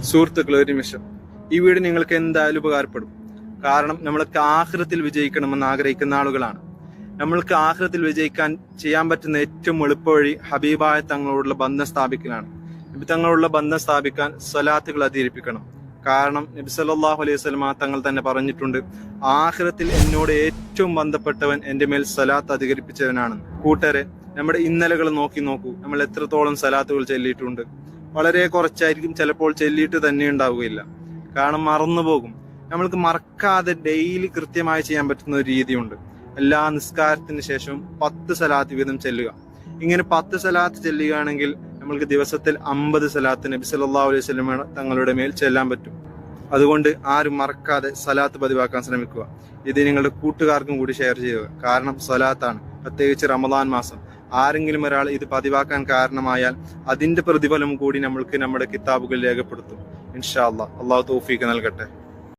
സുഹൃത്തുക്കളെ, ഒരു നിമിഷം. ഈ വീഡിയോ നിങ്ങൾക്ക് എന്തായാലും ഉപകാരപ്പെടും. കാരണം നമ്മൾക്ക് ആഖിറത്തിൽ വിജയിക്കണമെന്ന് ആഗ്രഹിക്കുന്ന ആളുകളാണ്. നമ്മൾക്ക് ആഖിറത്തിൽ വിജയിക്കാൻ ചെയ്യാൻ പറ്റുന്ന ഏറ്റവും എളുപ്പ വഴി ഹബീബായ തങ്ങളോടുള്ള ബന്ധം സ്ഥാപിക്കലാണ്. നബി തങ്ങളോടുള്ള ബന്ധം സ്ഥാപിക്കാൻ സ്വലാത്തുകൾ അധികരിപ്പിക്കണം. കാരണം നബി സല്ലല്ലാഹു അലൈഹി വസല്ലം തങ്ങൾ തന്നെ പറഞ്ഞിട്ടുണ്ട്, ആഖിറത്തിൽ എന്നോട് ഏറ്റവും ബന്ധപ്പെട്ടവൻ എൻ്റെ മേൽ സ്വലാത്ത് അധികരിപ്പിച്ചവനാണ്. കൂട്ടരെ, നമ്മുടെ ഇന്നലകൾ നോക്കൂ. നമ്മൾ എത്രത്തോളം സ്വലാത്തുകൾ ചൊല്ലിയിട്ടുണ്ട്. വളരെ കുറച്ചായിരിക്കും, ചിലപ്പോൾ ചൊല്ലിയിട്ട് തന്നെ ഉണ്ടാവുകയില്ല. കാരണം മറന്നുപോകും. നമ്മൾക്ക് മറക്കാതെ ഡെയിലി കൃത്യമായി ചെയ്യാൻ പറ്റുന്ന ഒരു രീതിയുണ്ട്. എല്ലാ നിസ്കാരത്തിന് ശേഷവും 10 സലാത്ത് വീതം ചെല്ലുക. ഇങ്ങനെ 10 സലാത്ത് ചെല്ലുകയാണെങ്കിൽ നമ്മൾക്ക് ദിവസത്തിൽ 50 സലാത്ത് നബി സല്ലല്ലാഹു അലൈഹി വസല്ലം തങ്ങളുടെ മേൽ ചെല്ലാൻ പറ്റും. അതുകൊണ്ട് ആരും മറക്കാതെ സലാത്ത് പതിവാക്കാൻ ശ്രമിക്കുക. ഇത് നിങ്ങളുടെ കൂട്ടുകാർക്കും കൂടി ഷെയർ ചെയ്യുക. കാരണം സ്വലാത്താണ്, പ്രത്യേകിച്ച് റമദാൻ മാസം. ആരെങ്കിലും ഒരാൾ ഇത് പതിവാക്കാൻ കാരണമായാൽ അതിന്റെ പ്രതിഫലം കൂടി നമ്മൾക്ക് നമ്മുടെ കിതാബുകൾ രേഖപ്പെടുത്തും. ഇൻഷാ അല്ലാഹ്. അള്ളാഹു തൗഫീഖ് നൽകട്ടെ.